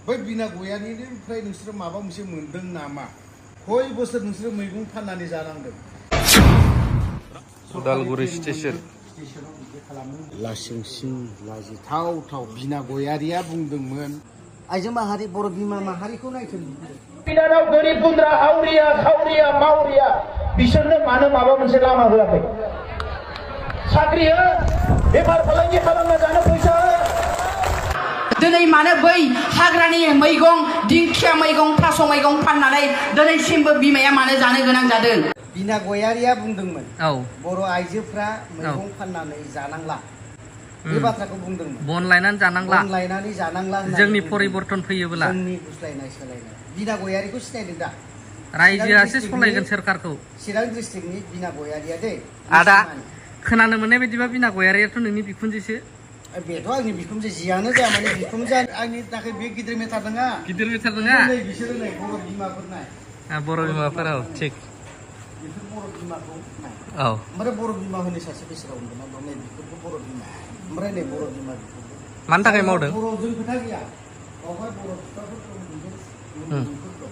बै बिना गयारिनिफ्राय नोंसोरो माबा मोनसे मोनदों नामा? खय बोसोर नोंसोरो मैगं फाननानै जानांदों? उदालगुरि स्टेसन लासिंसिं लाजिथाव थाव बिना गयारिया बुंदोंमोन आइजो माहारि बर' बिमा माहारिखौ नायथों बिनानाव गोरिब गुन्द्रा हावरिया खावरिया मावरिया बिसोरनो मानो माबा मोनसे लामा होआखै? साख्रि हो, बेफार फालांगि खालामना जानो फैसा हो। दिनै मानो बै हाग्रानि मैगं दिंखिया मैगं थास' मैगं फाननानै दिनैसिमबो बिमाया मानो जानो गोनां जादों? बिना गयारिया बुंदोंमोन औ बर' आइजोफ्रा मैगं फाननानै जानांला बे बाथ्राखौ बुंदोंमोन। बन लायनानै जानांला, बन लायनानै जानांला जोंनि परिबर्तन फैयोब्ला जोंनि गुस्लायनाय सोलायनाय बिना गयारिखौ सिनायदों दा? रायजोआसो सलायगोन सोरखारखौ। चिरां डिस्ट्रिक्टनि बिना गयारिया दै आदा खोनानो मोननाय बायदिबा बिना गयारियाथ' नोंनि बिखुनजोसो। बेथ' आंनि बिखुनजो जियानो जाया माने बिखुनजो आंनि थाखाय बे गिदिर मेटार नङा। गिदिर मेटार नङा। नै बिसोरो नै बर' बिमाफोर नाय। बर' बिमाफोर औ थिग। बेफोर बर' बिमाखौ नाय। औ ओमफ्राय बर' बिमा होनो सासे बेसेराव उन्दुना दं नै बेफोरखौ बर' बिमा। ओमफ्राय नै बर' बिमा बेफोरखौ। मानि थाखाय मावदों? बर'जों खोथा गैया। बावहाय बर' बिफाफोर दं बिफोर दं।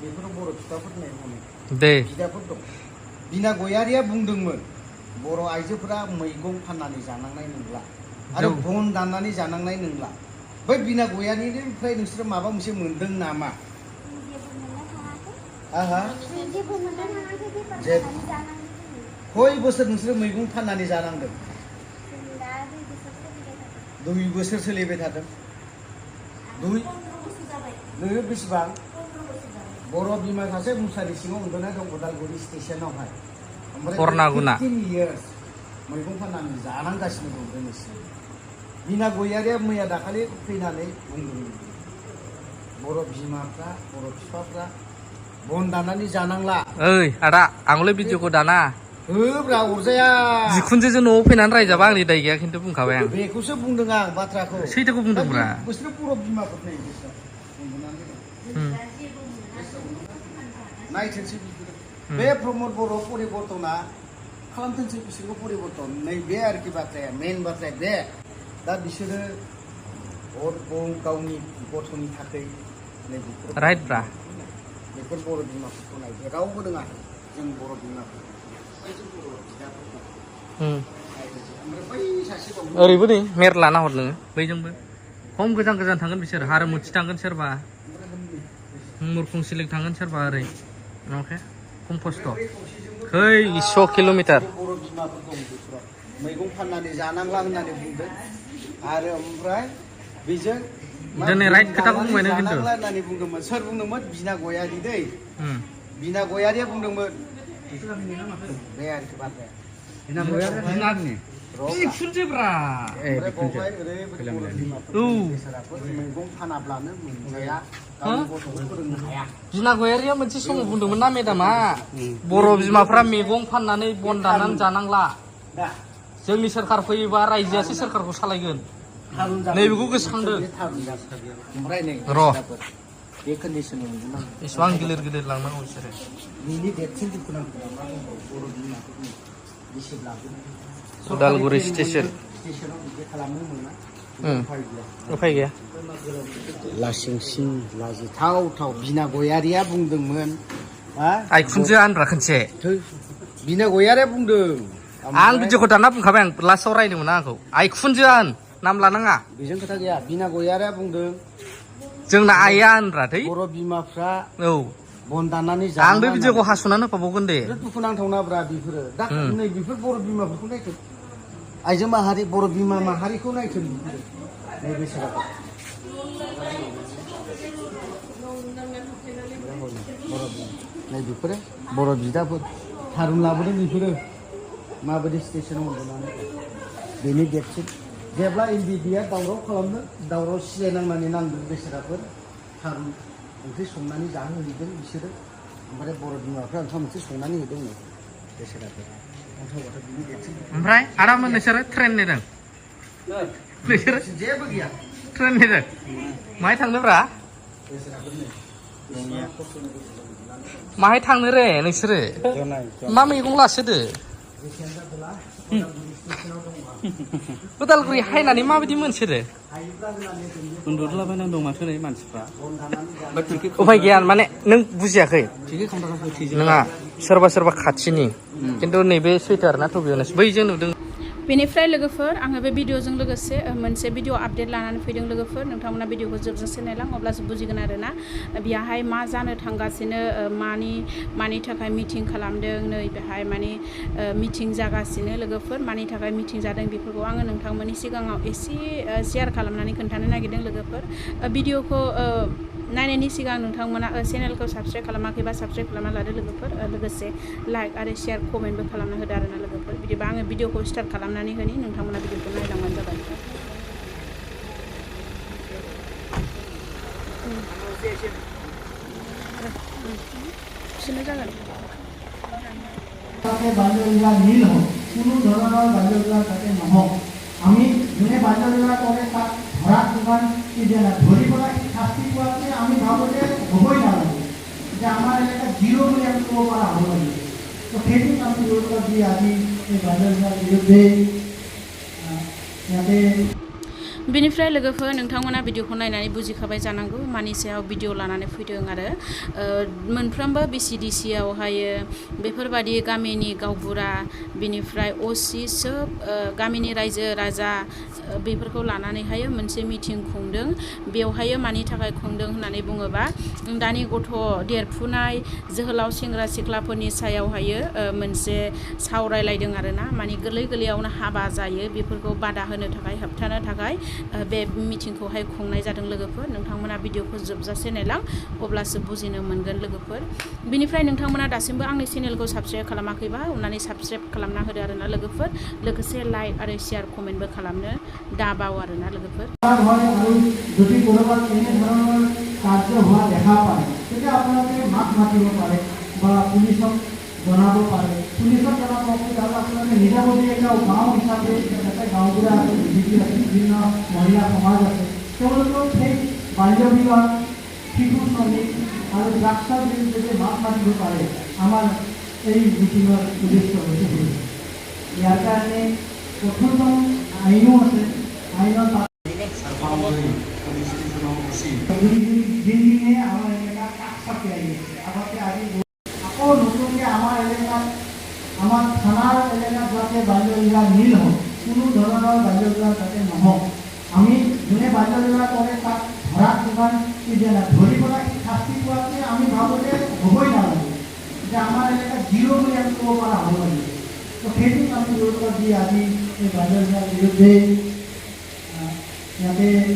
बेफोराव बर' बिफाफोर नाय हनै। दे बिदाफोर दं। बिना गयारिया बुंदोंमोन बर' आइजोफोरा मैगं फाननानै जानांनाय नंला आरो बन दाननानै जानांनाय नंला। बै बिना गयारिनिफ्राय नोंसोरो माबा मोनसे मोनदों नामा? आहा खय बोसोर नोंसोरो मैगं फाननानै जानांदों? 2 बोसोर सोलिबाय थादों। नोङो बेसेबां? बर' बिमा सासे मुसारि सिङाव उन्दुना दं उदालगुरि स्टेसनावहाय। ओमफ्राय 15 years मैगं फाननानै जानांगासिनो दं दिनैसिम। बिना गयारिया मैया दाखालि फैनानै बुंदोंमोन बर' बिमाफ्रा बर' बिफाफ्रा बन दाननानै जानांला। ओइ आदा आंलाय भिडिअखौ दाना होब्रा अरजाया। बिखुनजोजों न'आव फैनानै रायजाबा आंनि दाय गैया खिन्थु बुंखाबाय आं। बेखौसो बुंदों आं बाथ्राखौ। सैथोखौ बुंदोंब्रा। बिसोरो बर' बिमाफोर नै बिसोर उन्दुनानै दं। नायथोंसै बे प्रमद बर' परिबर्तना खालामथोंसै बिसोरखौ परिबर्तन। नैबे आरोखि बाथ्राया मेन बाथ्राया बे। दा बिसोरो गावनि गथ'नि थाखाय राइट ब्रा। बेफोर बर' बिमाफोरखौ नायदो रावबो रोङा जों बर' बिमाफोर ओरैबो नै मेरला नाहर नोङो बैजोंबो खम गोजान गोजान थांगोन बिसोर हारमुथि थांगोन सोरबा मुरखुंसिलिक थांगोन सोरबा ओरै अके खम खस्थ' 100 किल'मिटार। बर' बिमाफोर दं बेफोराव मैगं फाननानै जानांला होननानै बुंदों आरो ओमफ्राय बेजों दिनै राइट खोथाखौ बुंबाय नों खिन्थु। होननानै बुंदोंमोन सोर बुंदोंमोन? बिना गयारि दै। बिना गयारिया बुंदोंमोन बे आरोखि बाथ्राया। बिना गयारि बिखुनजोब्रा। मैगं फानाब्लानो मोनजाया गावनि गथ'खौ फोरोंनो हाया। बिना गयारिया मोनसे समाव बुंदोंमोन ना मेदामा बर' बिमाफ्रा मैगं फाननानै बन दाननानै जानांला। जोंनि सोरखार फैयोबा रायजोआसो सोरखारखौ सालायगोन। नैबेखौ गोसोखांदों। र' बे कन्डिसनाव मोननांगौ। एसेबां गिलिर गिलिर लांनांगौ बिसोरो। बिनि देरसिन दुखु नांगौ बर' बिमाफोरनि उदालगुरि स्टेसन। स्टेसनाव बिदि खालामनो मोना। उफाय गैया। लासिंसिं लाजिथाव थाव बिना गयारिया बुंदोंमोन आइखुनजो आनब्रा खनसे। बिना गयारिया बुंदों। आं भिडिअखौ दाना बुंखाबाय आं लास्टआव रायनो मोना आंखौ आइखुनजो आन नाम लानाङा। बेजों खोथा गैया। बिना गयारिया बुंदों जोंना आइया आनब्रा थै। बर' बिमाफ्रा औ बन दाननानै आं बे भिडिअखौ हास'नानै होफाबावगोन दे। दुखु नांथावनाब्रा बेफोरो। दा नै बेफोर बर' बिमाफोरखौ नायथों आइजो माहारि बर' बिमा माहारिखौ नायथों बेफोरो नैबे सोराखौ नै बेफोरो बर' बिदाफोर थारुन लाबोदों बेफोरो माबायदि स्टेसनाव उन्दुनानै बेनि देरसिन जेब्ला इन्डिया दावराव खालामनो दावराव सिलायनांनानै नांदों बेसेराफोर थारुन ओंख्रि संनानै जाहोहैदों बिसोरो ओमफ्राय बर' बिमाफ्रा ओंखाम ओंख्रि संनानै होदों बेसेराफोर। ओमफ्राय आदामोन नोंसोरो ट्रेन नेदों? नोंसोरो जेबो गैया ट्रेन नेदों? माहाय थांनोब्रा? माहाय थांनो रे नोंसोरो? मा मैगं लासोदो? उदालगुरि हायनानै माबायदि मोनसोरो हायोब्ला होनानै दोनदो उन्दुदलाबायनानै दं माथो नै मानसिफ्रा उफाय गैया माने नों बुजियाखै थिकै खालामथाराखै थैजों नङा सोरबा सोरबा खाथिनि खिन्थु नैबे सैथो आरोना टबियावनो बैजों नुदों बेनिफ्राय लोगोफोर आङो बे भिडिअजों लोगोसे मोनसे भिडिअ आपडेट लानानै फैदों लोगोफोर नोंथांमोना भिडिअखौ जोबजासे नायलां अब्लासो बुजिगोन आरोना बेहाय मा जानो थांगासिनो मानि थाखाय मिटिं खालामदों नै बेहाय माने मिटिं जागासिनो लोगोफोर मानि थाखाय मिटिं जादों बेफोरखौ आङो नोंथांमोननि सिगाङाव एसे शेयार खालामनानै खोन्थानो नागिरदों लोगोफोर भिडिअखौ नायनायनि सिगां नोंथांमोना चेनेलखौ साबस्क्राइब खालामाखैबा साबस्क्राइब खालामना लादो लोगोफोर लोगोसे लाइक आरो शेयार कमेन्टबो खालामना होदो आरोना लोगोफोर बिदिबा आङो भिडिअखौ स्टार्ट खालामनानै होनि नोंथांमोना भिडिअखौ नायलांबानो जाबाय बिसोरनो जागोन যাতে বাল্যবিবাহ নীল হোক কোনো ধৰণৰ বাল্যবিবাহ যাতে নহওক আমি যোনে বাল্যবিবাহ কৰে তাক ধৰা কিমান কি জানা ধৰি পেলাই শাস্তি পোৱাতে আমি ভাবোঁ যে হ'বই নালাগে যে আমাৰ এলেকাত জিৰ' বুলি আমি ক'ব পৰা হ'ব লাগে তো সেইটোক আমি গুৰুত্ব দি আজি এই বাল্যবিবাহ বিৰুদ্ধে ইয়াতে बेनिफ्राय लोगोफोर नोंथांमोना भिडिअखौ नायनानै बुजिखाबाय जानांगौ मानि सायाव भिडिअ लानानै फैदों आरो मोनफ्रोमबो BCDC आवहाय बेफोरबादि गामिनि गावबुरा बेनिफ्राय असि सोब गामिनि रायजो राजा बेफोरखौ लानानैहाय मोनसे मिटिं खुंदों बेवहाय मानि थाखाय खुंदों होननानै बुङोबा दानि गथ' देरफुनाय जोहोलाव सेंग्रा सिख्लाफोरनि सायावहाय मोनसे सावरायलायदों आरोना मानि गोरलै गोरलैयावनो हाबा जायो बेफोरखौ बादा होनो थाखाय होबथानो थाखाय बे मिटिंखौहाय खुंनाय जादों लोगोफोर नोंथांमोना भिडिअखौ जोबजासे नायलां अब्लासो बुजिनो मोनगोन लोगोफोर बिनिफ्राय नोंथांमोना दासिमबो आंनि चेनेलखौ साबस्क्राइब खालामाखैबा अननानै साबस्क्राइब खालामना होदो आरोना लोगोफोर लोगोसे लाइक आरो शेयार कमेन्टबो खालामनो दाबाव आरोना लोगोफोर হয় আৰু যদি ক'ৰবাত এনেধৰণৰ কাৰ্য হোৱা দেখা পায় তেতিয়া আপোনালোকে মাত মাতিব পাৰে বা পুলিচক জনাব পাৰে পুলিচক জনাব আৰু আপোনালোকে নিজাববীয়াকৈ গাঁও হিচাপে এটা গাঁওবুঢ়া আছে বিভিন্ন মহিলা সমাজ আছে তেওঁলোকক সেই বাল্যবিবাহ শিশু শ্ৰমিক আৰু ড্ৰাগছৰ বিৰুদ্ধে যে মাত মাতিব পাৰে আমাৰ এই মিটিঙৰ উদ্দেশ্য হৈছে ইয়াৰ কাৰণে কঠোৰতম আইনো আছে আইনৰ দিনে আমাৰ এলেকা কাষ চাপি আহিছে আগতে আজি আকৌ নতুনকৈ আমাৰ এলেকাত আমাৰ থানাৰ এলেকাত যাতে বাল্যবিবাহ নীল হওক কোনো ধৰণৰ বাল্যবিবাহ যাতে নহওক আমি যোনে বাল্যবিবাহ কৰে তাক ধৰা কিমান কি জানা ধৰি পেলাই শাস্তি পোৱাতে আমি ভাবোঁ যে হ'বই নালাগে যে আমাৰ এলেকাত জিৰ' বুলি আমি ক'ব পৰা হ'ব লাগে তো সেইটোক আমি গুৰুত্ব দি আজি এই বাল্যবিবাহ বিৰুদ্ধে ইয়াতে